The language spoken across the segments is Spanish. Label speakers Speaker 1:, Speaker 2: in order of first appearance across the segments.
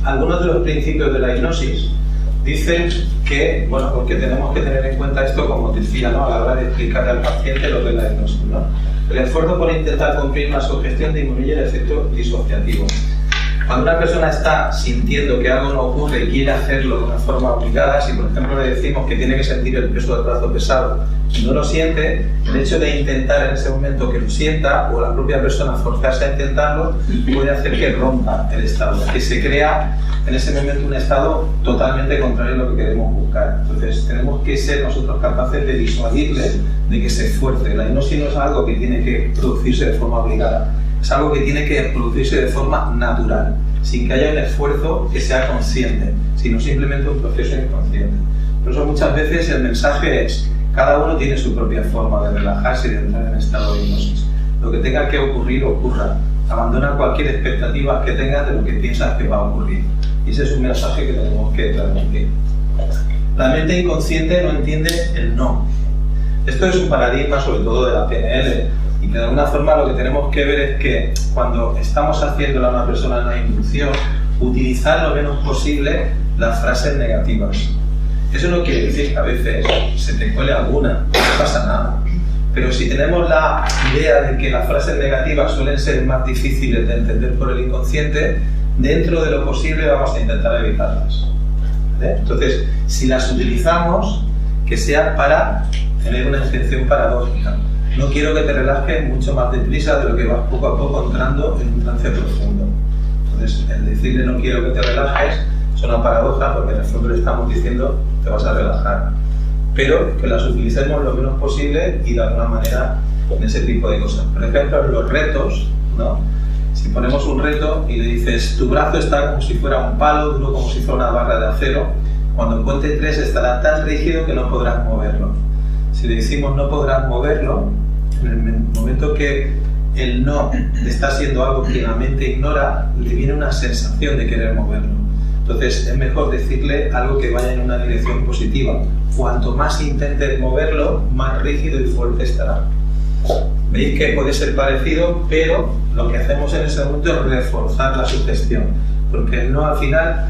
Speaker 1: algunos de los principios de la hipnosis dicen que, bueno, porque tenemos que tener en cuenta esto, como decía, ¿no?, a la hora de explicarle al paciente lo que es la hipnosis, ¿no? El esfuerzo por intentar cumplir una sugestión disminuye el efecto disociativo. Cuando una persona está sintiendo que algo no ocurre y quiere hacerlo de una forma obligada, si por ejemplo le decimos que tiene que sentir el peso del brazo pesado y no lo siente, el hecho de intentar en ese momento que lo sienta, o la propia persona forzarse a intentarlo, puede hacer que rompa el estado, que se crea en ese momento un estado totalmente contrario a lo que queremos buscar. Entonces tenemos que ser nosotros capaces de disuadirle, de que se esfuerce. La hipnosis no es algo que tiene que producirse de forma obligada, es algo que tiene que producirse de forma natural, sin que haya un esfuerzo que sea consciente, sino simplemente un proceso inconsciente. Por eso muchas veces el mensaje es: cada uno tiene su propia forma de relajarse y de entrar en estado de hipnosis. Lo que tenga que ocurrir, ocurra. Abandona cualquier expectativa que tengas de lo que piensas que va a ocurrir. Y ese es un mensaje que tenemos que transmitir. La mente inconsciente no entiende el no. Esto es un paradigma sobre todo de la PNL, y que de alguna forma lo que tenemos que ver es que cuando estamos haciéndole a una persona una inducción, utilizar lo menos posible las frases negativas. Eso no quiere decir que a veces se te cuele alguna, no pasa nada. Pero si tenemos la idea de que las frases negativas suelen ser más difíciles de entender por el inconsciente, dentro de lo posible vamos a intentar evitarlas. ¿Vale? Entonces, si las utilizamos, que sea para tener una intención paradójica. No quiero que te relajes mucho más deprisa de lo que vas poco a poco entrando en un trance profundo. Entonces, el decirle no quiero que te relajes es una paradoja, porque en el fondo le estamos diciendo te vas a relajar. Pero que las utilicemos lo menos posible y de alguna manera en ese tipo de cosas. Por ejemplo, los retos, ¿no? Si ponemos un reto y le dices tu brazo está como si fuera un palo, duro como si fuera una barra de acero, cuando cuente 3 estará tan rígido que no podrás moverlo. Si le decimos no podrás moverlo, en el momento que el no está siendo algo que la mente ignora, le viene una sensación de querer moverlo. Entonces es mejor decirle algo que vaya en una dirección positiva. Cuanto más intentes moverlo, más rígido y fuerte estará. Veis que puede ser parecido, pero lo que hacemos en ese momento es reforzar la sugestión. Porque el no al final,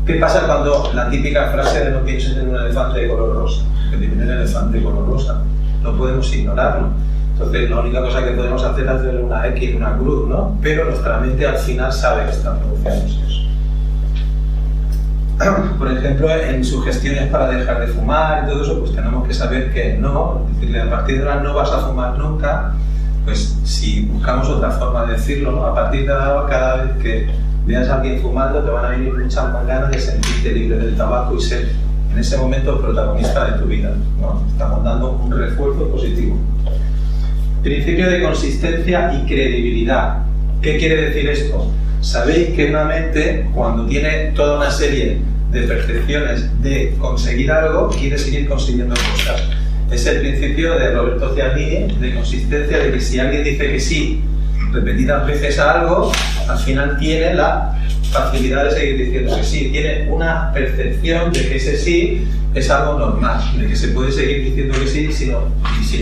Speaker 1: ¿qué pasa cuando la típica frase de no pienses en un elefante de color rosa? Que tiene el elefante de color rosa. No podemos ignorarlo. Entonces la única cosa que podemos hacer es hacerle una X, una cruz, ¿no? Pero nuestra mente al final sabe que está produciéndose eso. Por ejemplo, en sugestiones para dejar de fumar y todo eso, pues tenemos que saber que no, decirle a partir de ahora no vas a fumar nunca. Pues si buscamos otra forma de decirlo, ¿no? A partir de ahora, cada vez que veas a alguien fumando, te van a venir muchas más ganas de sentirte libre del tabaco y ser en ese momento protagonista de tu vida, ¿no? Estamos dando un refuerzo positivo. Principio de consistencia y credibilidad. ¿Qué quiere decir esto? Sabéis que una mente, cuando tiene toda una serie de percepciones de conseguir algo, quiere seguir consiguiendo cosas. Es el principio de Roberto Cialdini, de consistencia, de que si alguien dice que sí repetidas veces a algo, al final tiene la facilidad de seguir diciendo que sí. Tiene una percepción de que ese sí es algo normal, de que se puede seguir diciendo que sí, y si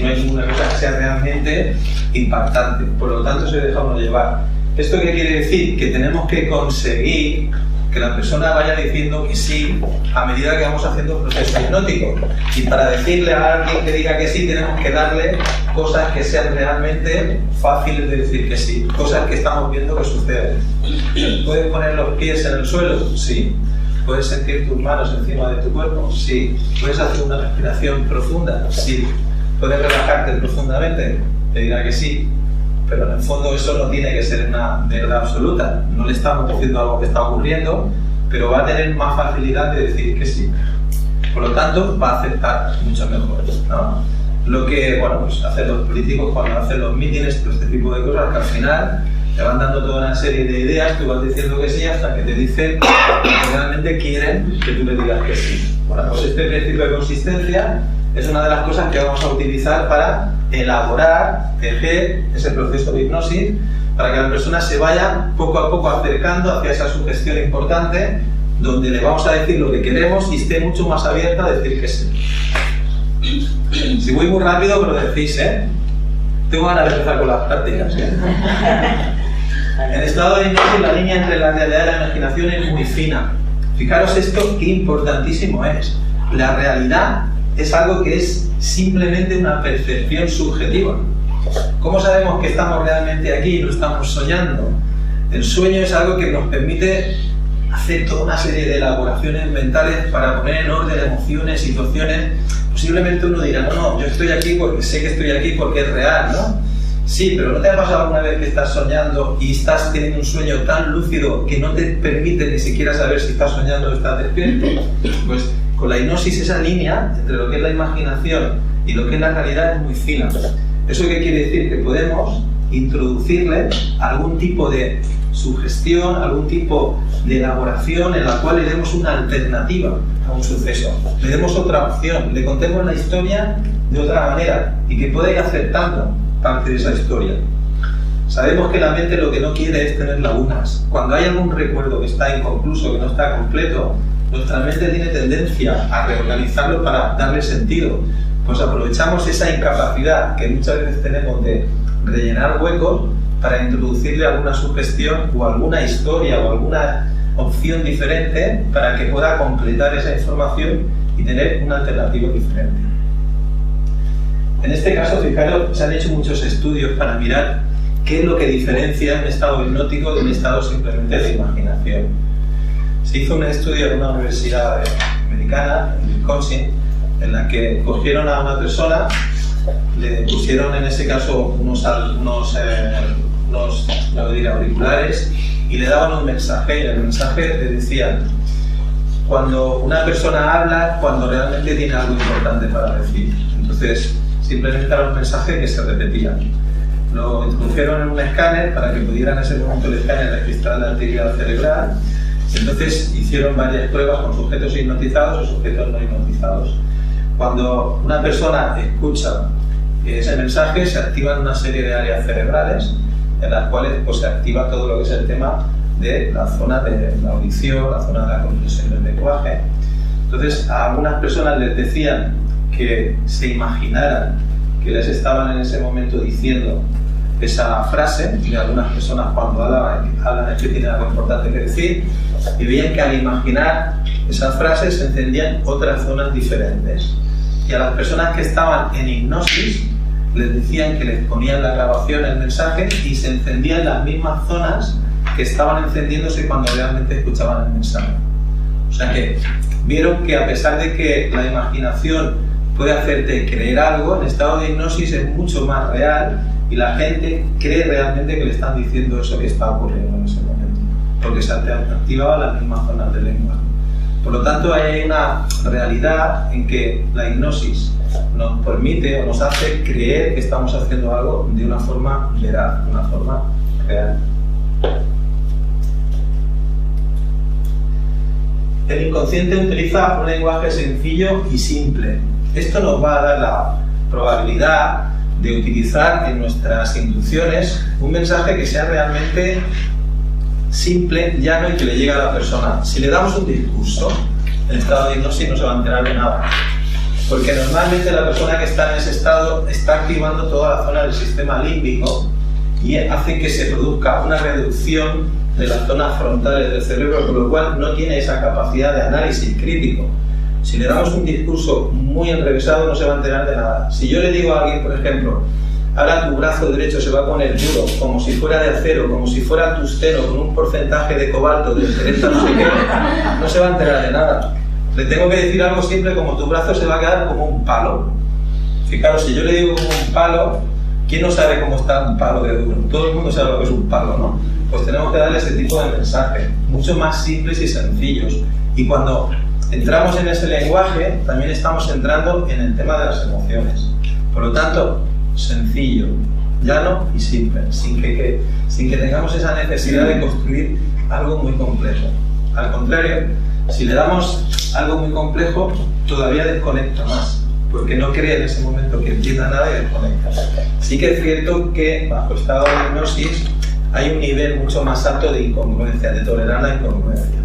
Speaker 1: no hay ninguna cosa que sea realmente impactante. Por lo tanto, se deja uno llevar. ¿Esto qué quiere decir? Que tenemos que conseguir que la persona vaya diciendo que sí a medida que vamos haciendo el proceso hipnótico. Y para decirle a alguien que diga que sí, tenemos que darle cosas que sean realmente fáciles de decir que sí, cosas que estamos viendo que suceden. ¿Puedes poner los pies en el suelo? Sí. ¿Puedes sentir tus manos encima de tu cuerpo? Sí. ¿Puedes hacer una respiración profunda? Sí. ¿Puedes relajarte profundamente? Te dirá que sí. Pero en el fondo eso no tiene que ser una verdad absoluta. No le estamos diciendo algo que está ocurriendo, pero va a tener más facilidad de decir que sí. Por lo tanto, va a aceptar mucho mejor, ¿no? Lo que, bueno, pues hacen los políticos cuando hacen los mítines, todo este tipo de cosas, que al final te van dando toda una serie de ideas, tú vas diciendo que sí hasta que te dicen que realmente quieren que tú le digas que sí. Bueno, pues este principio de consistencia es una de las cosas que vamos a utilizar para elaborar, tejer ese proceso de hipnosis, para que la persona se vaya poco a poco acercando hacia esa sugestión importante, donde le vamos a decir lo que queremos y esté mucho más abierta a decir que sí. Si voy muy rápido, me lo decís, ¿eh? Tengo ganas de empezar con las prácticas, ¿eh? En estado de hipnosis la línea entre la realidad y la imaginación es muy fina. Fijaros esto, qué importantísimo es. La realidad es algo que es simplemente una percepción subjetiva. ¿Cómo sabemos que estamos realmente aquí y no estamos soñando? El sueño es algo que nos permite hacer toda una serie de elaboraciones mentales para poner en orden emociones, situaciones. Posiblemente uno dirá, no, yo estoy aquí porque sé que estoy aquí porque es real, ¿no? Sí, pero ¿no te ha pasado alguna vez que estás soñando y estás teniendo un sueño tan lúcido que no te permite ni siquiera saber si estás soñando o estás despierto? Pues con la hipnosis esa línea entre lo que es la imaginación y lo que es la realidad es muy fina. ¿Eso qué quiere decir? Que podemos introducirle algún tipo de sugestión, algún tipo de elaboración en la cual le demos una alternativa a un suceso, le demos otra opción, le contemos la historia de otra manera y que pueda ir aceptando parte de esa historia. Sabemos que la mente lo que no quiere es tener lagunas. Cuando hay algún recuerdo que está inconcluso, que no está completo, nuestra mente tiene tendencia a reorganizarlo para darle sentido. Pues aprovechamos esa incapacidad que muchas veces tenemos de rellenar huecos para introducirle alguna sugestión o alguna historia o alguna opción diferente para que pueda completar esa información y tener una alternativa diferente. En este caso, fijaros, se han hecho muchos estudios para mirar qué es lo que diferencia un estado hipnótico de un estado simplemente de imaginación. Se hizo un estudio en una universidad americana, en Wisconsin, en la que cogieron a una persona, le pusieron en ese caso unos auriculares y le daban un mensaje, y en el mensaje le decían: cuando una persona habla, cuando realmente tiene algo importante para decir. Entonces simplemente era un mensaje que se repetía. Lo introdujeron en un escáner para que pudiera en ese momento el escáner registrar la actividad cerebral. Entonces hicieron varias pruebas con sujetos hipnotizados o sujetos no hipnotizados. Cuando una persona escucha ese mensaje, se activan una serie de áreas cerebrales en las cuales pues, se activa todo lo que es el tema de la zona de la audición, la zona de la comprensión del lenguaje. Entonces a algunas personas les decían que se imaginaran que les estaban en ese momento diciendo esa frase, y algunas personas cuando hablan es que tienen algo importante que decir, y veían que al imaginar esas frases se encendían otras zonas diferentes. Y a las personas que estaban en hipnosis les decían que les ponían la grabación, el mensaje, y se encendían las mismas zonas que estaban encendiéndose cuando realmente escuchaban el mensaje. O sea que vieron que a pesar de que la imaginación puede hacerte creer algo, el estado de hipnosis es mucho más real y la gente cree realmente que le están diciendo eso que está ocurriendo en ese momento, porque se activaban las mismas zonas del lenguaje. Por lo tanto, hay una realidad en que la hipnosis nos permite o nos hace creer que estamos haciendo algo de una forma veraz, de una forma real. El inconsciente utiliza un lenguaje sencillo y simple. Esto nos va a dar la probabilidad de utilizar en nuestras inducciones un mensaje que sea realmente simple, llano y que le llegue a la persona. Si le damos un discurso, el estado de hipnosis no se va a enterar de nada, porque normalmente la persona que está en ese estado está activando toda la zona del sistema límbico y hace que se produzca una reducción de las zonas frontales del cerebro, con lo cual no tiene esa capacidad de análisis crítico. Si le damos un discurso muy enrevesado no se va a enterar de nada. Si yo le digo a alguien, por ejemplo, ahora tu brazo derecho se va a poner duro, como si fuera de acero, como si fuera tungsteno, con un porcentaje de cobalto del 30 no sé qué, no se va a enterar de nada. Le tengo que decir algo simple como tu brazo se va a quedar como un palo. Fijaros, si yo le digo como un palo, ¿quién no sabe cómo está un palo de duro? Todo el mundo sabe lo que es un palo, ¿no? Pues tenemos que darle ese tipo de mensajes, mucho más simples y sencillos. Y cuando entramos en ese lenguaje, también estamos entrando en el tema de las emociones. Por lo tanto, sencillo, llano y simple, sin que tengamos esa necesidad de construir algo muy complejo. Al contrario, si le damos algo muy complejo, todavía desconecta más, porque no cree en ese momento que entienda nada y desconecta. Sí que es cierto que bajo estado de hipnosis hay un nivel mucho más alto de incongruencia, de tolerar la incongruencia.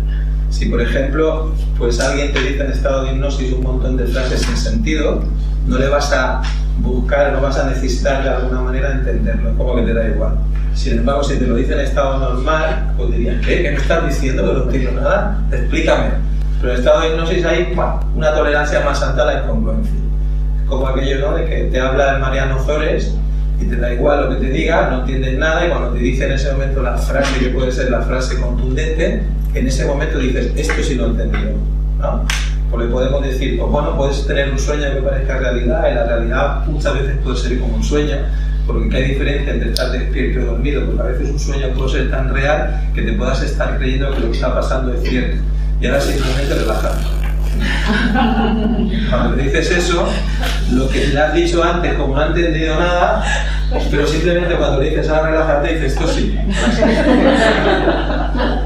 Speaker 1: Si por ejemplo, pues alguien te dice en estado de hipnosis un montón de frases sin sentido, no le vas a buscar, no vas a necesitar de alguna manera entenderlo, es como que te da igual. Sin embargo, si te lo dice en estado normal, pues dirías, ¿qué? ¿Qué me estás diciendo? Que no entiendo nada, explícame. Pero en estado de hipnosis hay una tolerancia más alta a la incongruencia. Es como aquello, ¿no?, de que te habla el Mariano Zores y te da igual lo que te diga, no entiendes nada, y cuando te dice en ese momento la frase, que puede ser la frase contundente, en ese momento dices, esto sí lo he entendido, ¿no? Porque podemos decir, pues bueno, puedes tener un sueño que parezca realidad, y la realidad muchas veces puede ser como un sueño, porque hay diferencia entre estar despierto y dormido, porque a veces un sueño puede ser tan real que te puedas estar creyendo que lo que está pasando es cierto, y ahora simplemente relajarte. Cuando le dices eso, lo que le has dicho antes, como no ha entendido nada, pero simplemente cuando le dices ahora relájate, dices esto sí.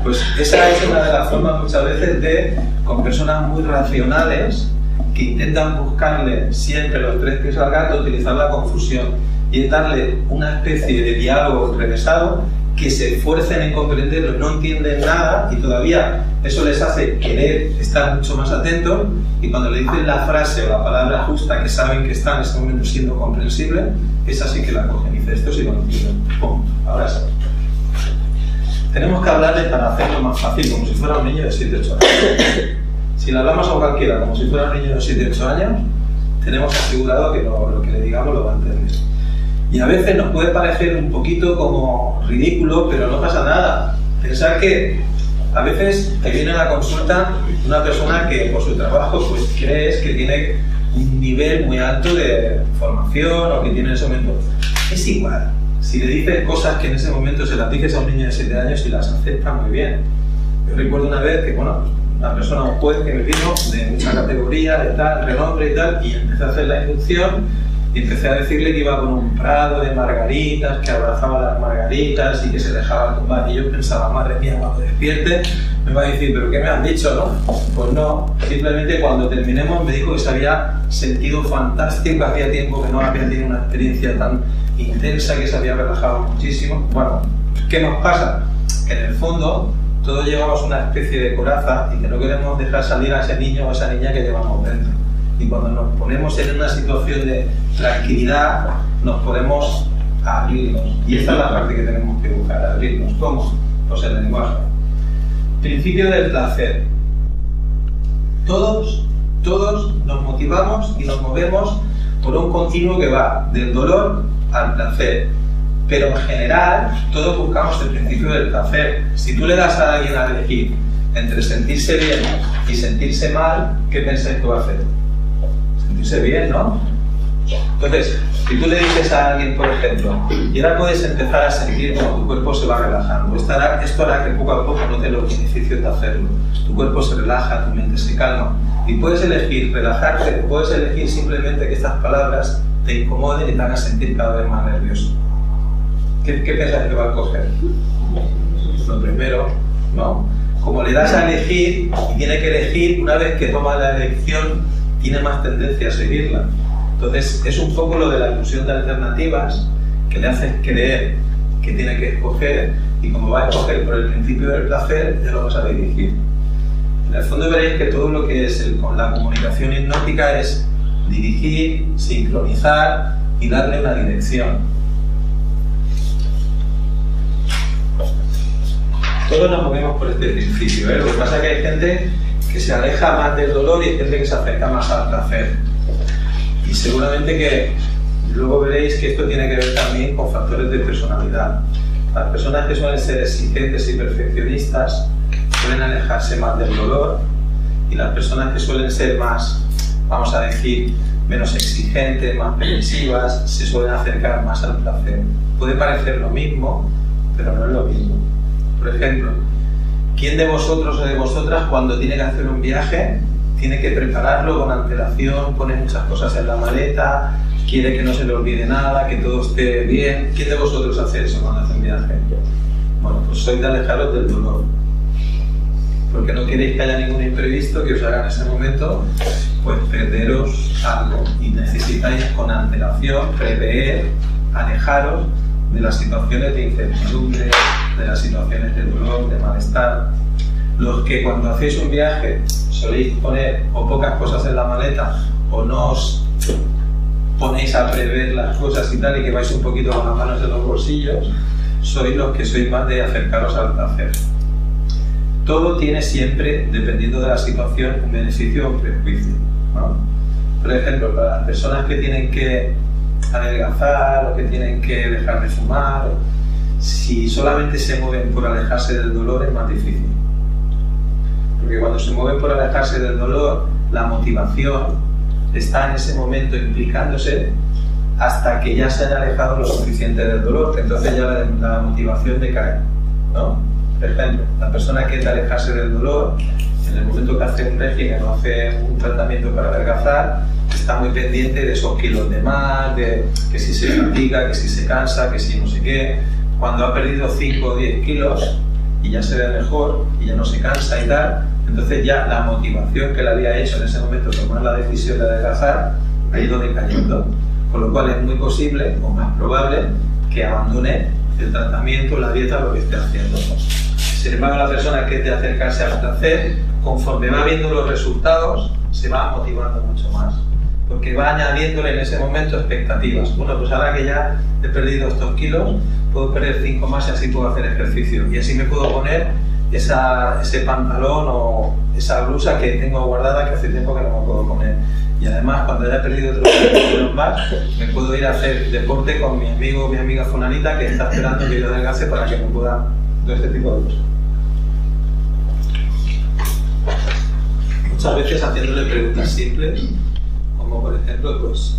Speaker 1: Pues esa es una de las formas muchas veces de, con personas muy racionales, que intentan buscarle siempre los tres pies al gato, utilizar la confusión y darle una especie de diálogo enrevesado, que se esfuercen en comprenderlo, no entienden nada y todavía eso les hace querer estar mucho más atentos, y cuando le dicen la frase o la palabra justa que saben que está en ese momento siendo comprensible, esa sí que la cogen y dicen esto sí lo entienden. ¡Pum! Ahora sí. Tenemos que hablarle para hacerlo más fácil, como si fuera un niño de 7-8 años. Si le hablamos a cualquiera como si fuera un niño de 7-8 años, tenemos asegurado que lo que le digamos lo va a entender. Y a veces nos puede parecer un poquito como ridículo, pero no pasa nada. Pensar que a veces te viene a la consulta una persona que por su trabajo pues crees que tiene un nivel muy alto de formación o que tiene en ese momento. Es igual. Si le dices cosas que en ese momento se las dices a un niño de 7 años y las acepta muy bien. Yo recuerdo una vez que, bueno, una persona, un juez que me vino de mucha categoría, de tal, renombre y tal, y empecé a hacer la inducción. Y empecé a decirle que iba con un prado de margaritas, que abrazaba las margaritas y que se dejaba tumbar. Y yo pensaba, madre mía, cuando despierte me va a decir, ¿pero qué me han dicho, no? Pues no, simplemente cuando terminemos me dijo que se había sentido fantástico, hacía tiempo que no había tenido una experiencia tan intensa, que se había relajado muchísimo. Bueno, ¿qué nos pasa? Que en el fondo todos llevamos una especie de coraza y que no queremos dejar salir a ese niño o a esa niña que llevamos dentro. Y cuando nos ponemos en una situación de tranquilidad, nos podemos abrirnos. Y esta es la parte que tenemos que buscar, abrirnos. ¿Cómo? Pues el lenguaje. Principio del placer. Todos nos motivamos y nos movemos por un continuo que va del dolor al placer. Pero en general, todos buscamos el principio del placer. Si tú le das a alguien a elegir entre sentirse bien y sentirse mal, ¿qué pensáis que va a hacer? Sentirse bien, ¿no? Entonces, si tú le dices a alguien, por ejemplo, y ahora puedes empezar a sentir cómo tu cuerpo se va relajando, esto hará que poco a poco notes los beneficios de hacerlo. Tu cuerpo se relaja, tu mente se calma. Y puedes elegir relajarte, puedes elegir simplemente que estas palabras te incomoden y te hagan sentir cada vez más nervioso. ¿Qué piensas que va a coger? Lo primero, ¿no? Como le das a elegir y tiene que elegir, una vez que toma la elección, tiene más tendencia a seguirla. Entonces, es un poco lo de la ilusión de alternativas, que le haces creer que tiene que escoger, y como va a escoger por el principio del placer, ya lo vas a dirigir. En el fondo veréis que todo lo que es con la comunicación hipnótica es dirigir, sincronizar y darle una dirección. Todos nos movemos por este principio, ¿eh? Lo que pasa es que hay gente que se aleja más del dolor y hay gente que se acerca más al placer. Y seguramente que luego veréis que esto tiene que ver también con factores de personalidad. Las personas que suelen ser exigentes y perfeccionistas suelen alejarse más del dolor, y las personas que suelen ser más, vamos a decir, menos exigentes, más permisivas, se suelen acercar más al placer. Puede parecer lo mismo, pero no es lo mismo. Por ejemplo, ¿quién de vosotros o de vosotras cuando tiene que hacer un viaje tiene que prepararlo con antelación, pone muchas cosas en la maleta, quiere que no se le olvide nada, que todo esté bien? ¿Quién de vosotros hace eso cuando hace un viaje? Bueno, pues sois de alejaros del dolor, porque no queréis que haya ningún imprevisto que os haga en ese momento pues perderos algo, y necesitáis con antelación prever, alejaros de las situaciones de incertidumbre, de las situaciones de dolor, de malestar. Los que cuando hacéis un viaje soléis poner o pocas cosas en la maleta o no os ponéis a prever las cosas y tal, y que vais un poquito con las manos en los bolsillos, sois los que sois más de acercaros al placer. Todo tiene siempre, dependiendo de la situación, un beneficio o un prejuicio, ¿no? Por ejemplo, para las personas que tienen que adelgazar o que tienen que dejar de fumar, si solamente se mueven por alejarse del dolor es más difícil. Porque cuando se mueven por alejarse del dolor, la motivación está en ese momento implicándose hasta que ya se han alejado lo suficiente del dolor, que entonces ya la motivación decae, ¿no? Por ejemplo, la persona que quiere alejarse del dolor, en el momento que hace un régimen o hace un tratamiento para adelgazar, está muy pendiente de esos kilos de más, de que si se fatiga, que si se cansa, que si no sé qué. Cuando ha perdido 5 o 10 kilos y ya se ve mejor y ya no se cansa y tal, entonces ya la motivación que le había hecho en ese momento tomar la decisión de adelgazar ha ido decayendo, con lo cual es muy posible o más probable que abandone el tratamiento, la dieta, lo que esté haciendo. Sin embargo, la persona que es de acercarse al placer, conforme va viendo los resultados, se va motivando mucho más, porque va añadiéndole en ese momento expectativas. Bueno, pues ahora que ya he perdido estos kilos, puedo perder 5 más y así puedo hacer ejercicio, y así me puedo poner ese pantalón o esa blusa que tengo guardada que hace tiempo que no me puedo poner. Y además, cuando haya perdido otros kilos más, me puedo ir a hacer deporte con mi amigo o mi amiga fulanita que está esperando que yo adelgace para que me pueda todo este tipo de cosas. Muchas veces haciéndole preguntas simples, como por ejemplo, pues,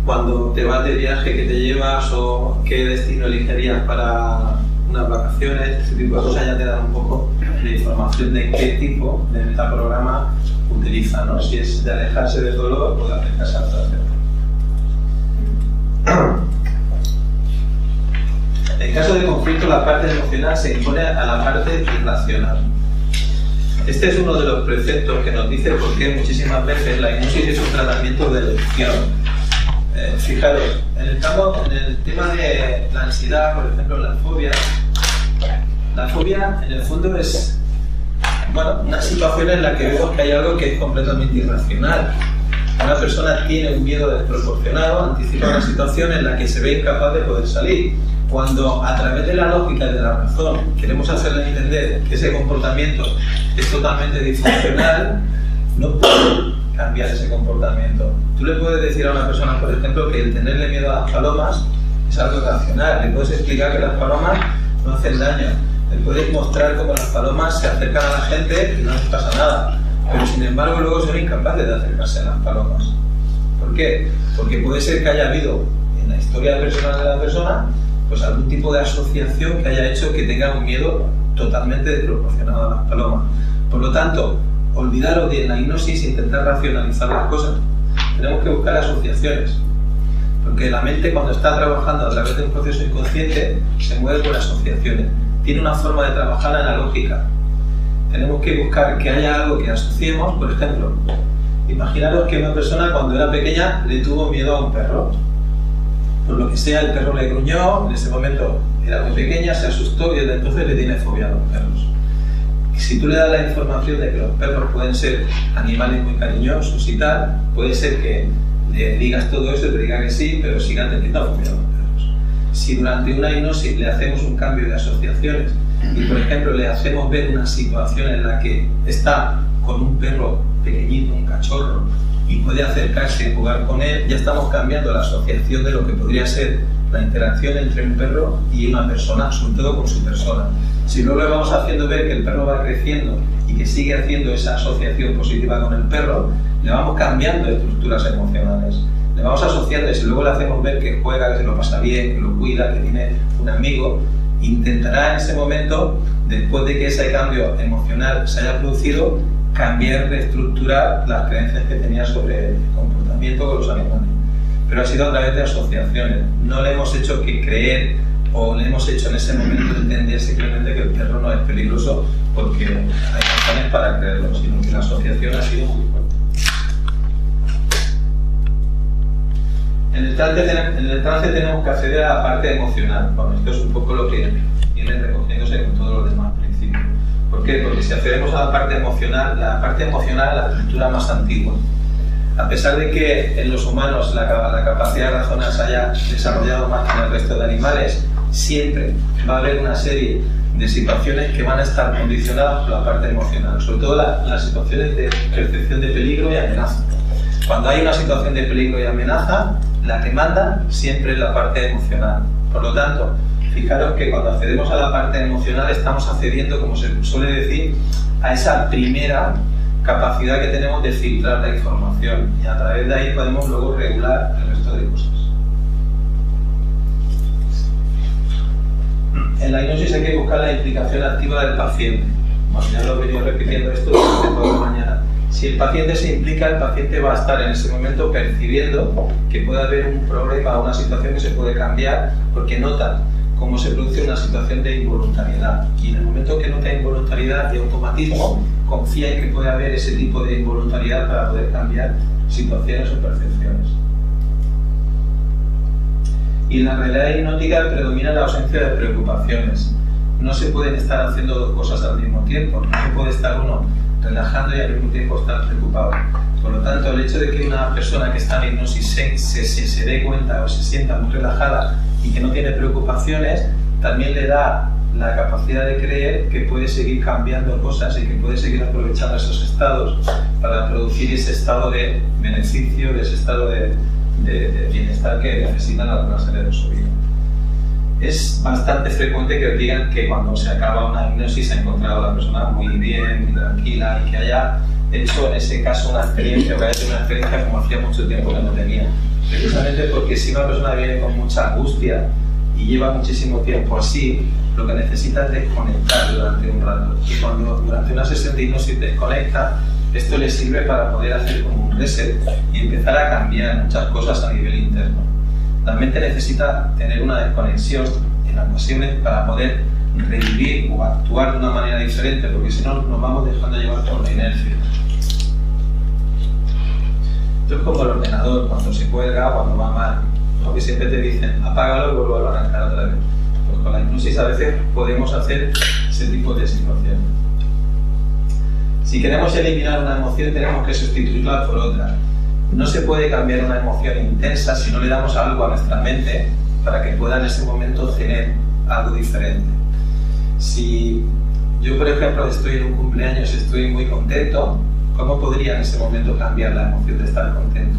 Speaker 1: cuando te vas de viaje, ¿qué te llevas? O ¿qué destino elegirías para unas vacaciones? Este tipo de cosas ya te dan un poco de información de qué tipo de metaprograma utiliza, ¿no? Si es de alejarse del dolor o de acercarse al placer. En caso de conflicto, la parte emocional se impone a la parte irracional. Este es uno de los preceptos que nos dice por qué muchísimas veces la hipnosis es un tratamiento de elección. Fijaros, en el tema de la ansiedad, por ejemplo, la fobia en el fondo es, bueno, una situación en la que vemos que hay algo que es completamente irracional. Una persona tiene un miedo desproporcionado, anticipa una situación en la que se ve incapaz de poder salir. Cuando a través de la lógica y de la razón queremos hacerle entender que ese comportamiento es totalmente disfuncional, no puede cambiar ese comportamiento. Tú le puedes decir a una persona, por ejemplo, que el tenerle miedo a las palomas es algo irracional. Le puedes explicar que las palomas no hacen daño. Le puedes mostrar cómo las palomas se acercan a la gente y no les pasa nada. Pero sin embargo luego son incapaces de acercarse a las palomas. ¿Por qué? Porque puede ser que haya habido en la historia personal de la persona pues algún tipo de asociación que haya hecho que tenga un miedo totalmente desproporcionado a las palomas. Por lo tanto, olvidaros de la hipnosis e intentar racionalizar las cosas. Tenemos que buscar asociaciones, porque la mente, cuando está trabajando a través de un proceso inconsciente, se mueve por asociaciones. Tiene una forma de trabajar analógica. Tenemos que buscar que haya algo que asociemos. Por ejemplo, imaginaros que una persona cuando era pequeña le tuvo miedo a un perro. Por lo que sea, el perro le gruñó, en ese momento era muy pequeña, se asustó y desde entonces le tiene fobia a los perros. Si tú le das la información de que los perros pueden ser animales muy cariñosos y tal, puede ser que le digas todo eso y te diga que sí, pero sigan teniendo fobia a los perros. Si durante una hipnosis le hacemos un cambio de asociaciones y, por ejemplo, le hacemos ver una situación en la que está con un perro pequeñito, un cachorro, y puede acercarse y jugar con él, ya estamos cambiando la asociación de lo que podría ser la interacción entre un perro y una persona, sobre todo con su persona. Si luego le vamos haciendo ver que el perro va creciendo y que sigue haciendo esa asociación positiva con el perro, le vamos cambiando estructuras emocionales. Le vamos asociando y si luego le hacemos ver que juega, que se lo pasa bien, que lo cuida, que tiene un amigo, intentará en ese momento, después de que ese cambio emocional se haya producido, cambiar, reestructurar las creencias que tenía sobre el comportamiento con los animales. Pero ha sido a través de asociaciones. No le hemos hecho que creer o le hemos hecho en ese momento entender simplemente que el perro no es peligroso porque hay razones para creerlo, sino que la asociación ha sido muy fuerte. En el trance tenemos que acceder a la parte emocional. Bueno, esto es un poco lo que viene recogiéndose con todos los demás principios. ¿Por qué? Porque si accedemos a la parte emocional es la estructura más antigua. A pesar de que en los humanos la capacidad de razonar se haya desarrollado más que en el resto de animales, siempre va a haber una serie de situaciones que van a estar condicionadas por la parte emocional, sobre todo las situaciones de percepción de peligro y amenaza. Cuando hay una situación de peligro y amenaza, la que manda siempre es la parte emocional. Por lo tanto, fijaros que cuando accedemos a la parte emocional estamos accediendo, como se suele decir, a esa primera capacidad que tenemos de filtrar la información, y a través de ahí podemos luego regular el resto de cosas. En la hipnosis hay que buscar la implicación activa del paciente. Bueno, ya lo he venido repitiendo esto durante toda la mañana. Si el paciente se implica, el paciente va a estar en ese momento percibiendo que puede haber un problema o una situación que se puede cambiar, porque nota cómo se produce una situación de involuntariedad. Y en el momento que nota involuntariedad y automatismo, confía en que puede haber ese tipo de involuntariedad para poder cambiar situaciones o percepciones. Y en la realidad hipnótica predomina la ausencia de preocupaciones. No se pueden estar haciendo dos cosas al mismo tiempo. No se puede estar uno relajando y al mismo tiempo estar preocupado. Por lo tanto, el hecho de que una persona que está en hipnosis se dé cuenta o se sienta muy relajada y que no tiene preocupaciones, también le da la capacidad de creer que puede seguir cambiando cosas y que puede seguir aprovechando esos estados para producir ese estado de beneficio, de ese estado de bienestar que necesitan algunas áreas de su vida. Es bastante frecuente que os digan que cuando se acaba una hipnosis ha encontrado a la persona muy bien, muy tranquila y que haya hecho en ese caso una experiencia o que haya tenido una experiencia como hacía mucho tiempo que no tenía. Precisamente porque si una persona viene con mucha angustia y lleva muchísimo tiempo así, lo que necesita es desconectar durante un rato. Y cuando durante una sesión de hipnosis desconecta, esto le sirve para poder hacer como un reset y empezar a cambiar muchas cosas a nivel interno. La mente necesita tener una desconexión en ocasiones para poder revivir o actuar de una manera diferente, porque si no nos vamos dejando llevar por la inercia. Esto es como el ordenador, cuando se cuelga, cuando va mal, porque siempre te dicen apágalo y vuelvo a arrancar otra vez. Pues con la hipnosis a veces podemos hacer ese tipo de situación. Si queremos eliminar una emoción tenemos que sustituirla por otra. No se puede cambiar una emoción intensa si no le damos algo a nuestra mente para que pueda en ese momento tener algo diferente. Si yo, por ejemplo, estoy en un cumpleaños y estoy muy contento, ¿cómo podría en ese momento cambiar la emoción de estar contento?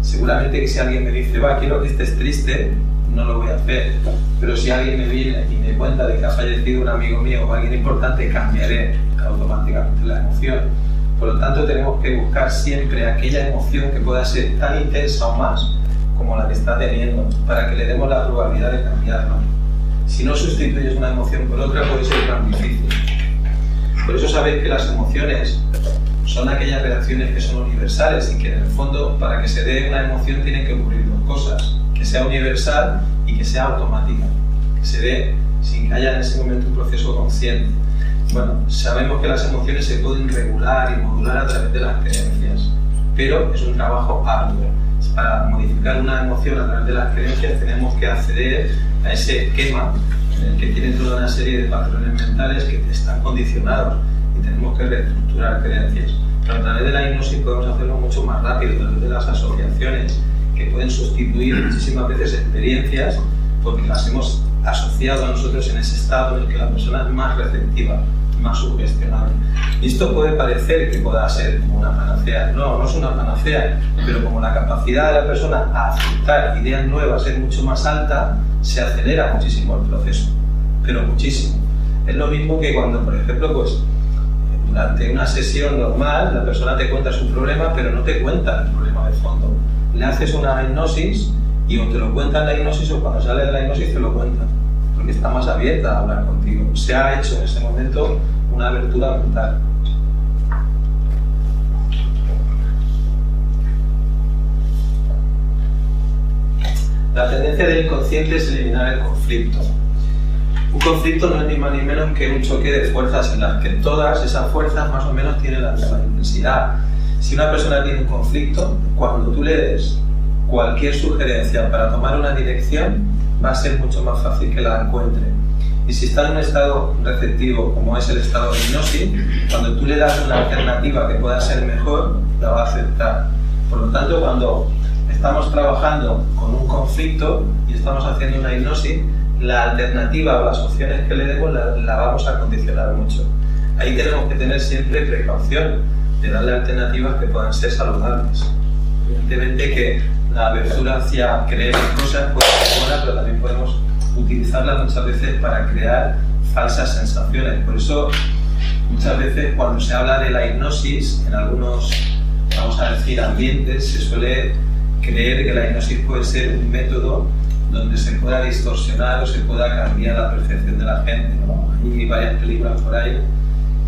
Speaker 1: Seguramente que si alguien me dice, quiero que estés triste, no lo voy a hacer. Pero si alguien me viene y me cuenta de que ha fallecido un amigo mío o alguien importante, cambiaré automáticamente la emoción. Por lo tanto, tenemos que buscar siempre aquella emoción que pueda ser tan intensa o más como la que está teniendo, para que le demos la probabilidad de cambiarla. Si no sustituyes una emoción por otra, puede ser tan difícil. Por eso sabéis que las emociones son aquellas reacciones que son universales y que en el fondo, para que se dé una emoción, tienen que ocurrir dos cosas: que sea universal y que sea automática, que se dé sin que haya en ese momento un proceso consciente. Bueno, sabemos que las emociones se pueden regular y modular a través de las creencias, pero es un trabajo arduo. Para modificar una emoción a través de las creencias tenemos que acceder a ese esquema en el que tiene toda una serie de patrones mentales que están condicionados y tenemos que reestructurar creencias. Pero a través de la hipnosis podemos hacerlo mucho más rápido, a través de las asociaciones que pueden sustituir muchísimas veces experiencias porque las hemos asociado a nosotros en ese estado en el que la persona es más receptiva, más sugestionable. Y esto puede parecer que pueda ser como una panacea. No, no es una panacea, pero como la capacidad de la persona a aceptar ideas nuevas es mucho más alta, se acelera muchísimo el proceso, pero muchísimo. Es lo mismo que cuando, por ejemplo, pues, durante una sesión normal, la persona te cuenta su problema, pero no te cuenta el problema de fondo. Le haces una hipnosis y o te lo cuenta en la hipnosis o cuando sale de la hipnosis te lo cuenta, porque está más abierta a hablar contigo. Se ha hecho en ese momento una abertura mental. La tendencia del inconsciente es eliminar el conflicto. Un conflicto no es ni más ni menos que un choque de fuerzas en las que todas esas fuerzas más o menos tienen la misma intensidad. Si una persona tiene un conflicto, cuando tú le des cualquier sugerencia para tomar una dirección, va a ser mucho más fácil que la encuentre. Y si está en un estado receptivo, como es el estado de hipnosis, cuando tú le das una alternativa que pueda ser mejor, la va a aceptar. Por lo tanto, cuando estamos trabajando con un conflicto y estamos haciendo una hipnosis, la alternativa o las opciones que le demos la vamos a condicionar mucho. Ahí tenemos que tener siempre precaución de darle alternativas que puedan ser saludables. Evidentemente que la apertura hacia creer en cosas puede ser buena, pero también podemos utilizarlas muchas veces para crear falsas sensaciones. Por eso, muchas veces cuando se habla de la hipnosis, en algunos, vamos a decir, ambientes, se suele creer que la hipnosis puede ser un método donde se pueda distorsionar o se pueda cambiar la percepción de la gente, ¿no? Hay varias películas por ahí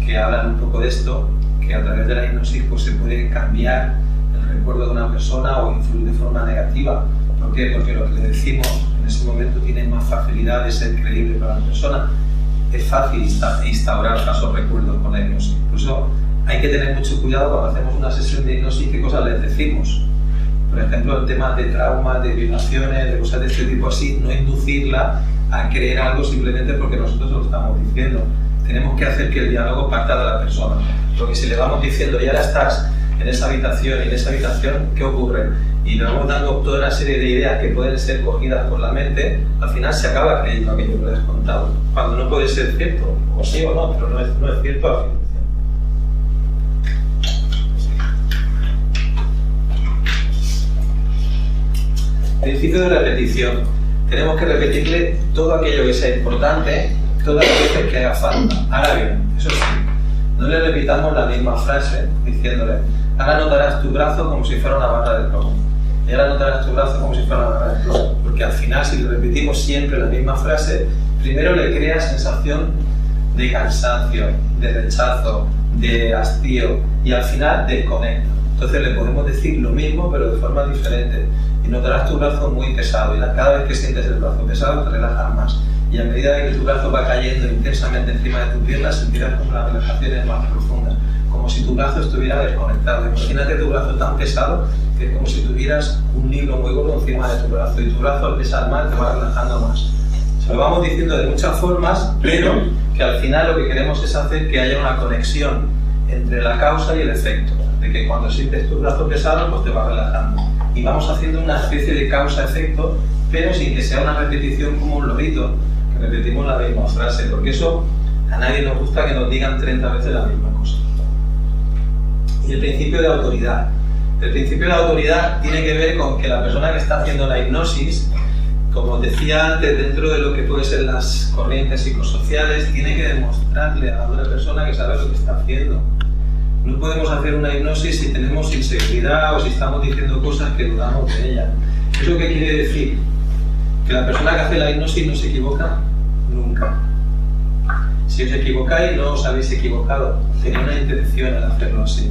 Speaker 1: que hablan un poco de esto, que a través de la hipnosis pues, se puede cambiar el recuerdo de una persona o influir de forma negativa. ¿Por qué? Porque lo que le decimos en ese momento tiene más facilidad de ser creíble para la persona. Es fácil instaurar falsos recuerdos con la hipnosis. Por eso hay que tener mucho cuidado cuando hacemos una sesión de hipnosis qué cosas les decimos. Por ejemplo, en temas de traumas, de violaciones, de cosas de este tipo así, no inducirla a creer algo simplemente porque nosotros lo estamos diciendo. Tenemos que hacer que el diálogo parta de la persona. Porque si le vamos diciendo, ya estás en esa habitación y en esa habitación, ¿qué ocurre? Y le vamos dando toda una serie de ideas que pueden ser cogidas por la mente, al final se acaba creyendo aquello que le has contado. Cuando no puede ser cierto, o sí o no, pero no es cierto al final. Principio de repetición. Tenemos que repetirle todo aquello que sea importante, todas las veces que haga falta. Ahora bien, eso sí, no le repitamos la misma frase diciéndole, ahora notarás tu brazo como si fuera una barra de plomo. Y ahora notarás tu brazo como si fuera una barra de plomo. Porque al final, si le repetimos siempre la misma frase, primero le crea sensación de cansancio, de rechazo, de hastío y al final desconecta. Entonces le podemos decir lo mismo pero de forma diferente. Y notarás tu brazo muy pesado y cada vez que sientes el brazo pesado te relajas más. Y a medida que tu brazo va cayendo intensamente encima de tu pierna, sentirás como la relajación es más profunda, como si tu brazo estuviera desconectado. Imagínate tu brazo tan pesado que es como si tuvieras un libro muy gordo encima de tu brazo y tu brazo al pesar más te va relajando más. Se lo vamos diciendo de muchas formas, pero que al final lo que queremos es hacer que haya una conexión entre la causa y el efecto, de que cuando sientes tu brazo pesado pues te va relajando. Y vamos haciendo una especie de causa-efecto, pero sin que sea una repetición como un lorito, que repetimos la misma frase, porque eso a nadie nos gusta que nos digan 30 veces la misma cosa. Y el principio de autoridad. El principio de autoridad tiene que ver con que la persona que está haciendo la hipnosis, como os decía antes, dentro de lo que pueden ser las corrientes psicosociales, tiene que demostrarle a la otra persona que sabe lo que está haciendo. No podemos hacer una hipnosis si tenemos inseguridad o si estamos diciendo cosas que dudamos de ella. ¿Eso qué quiere decir? Que la persona que hace la hipnosis no se equivoca nunca. Si os equivocáis, no os habéis equivocado. Tenía una intención al hacerlo así.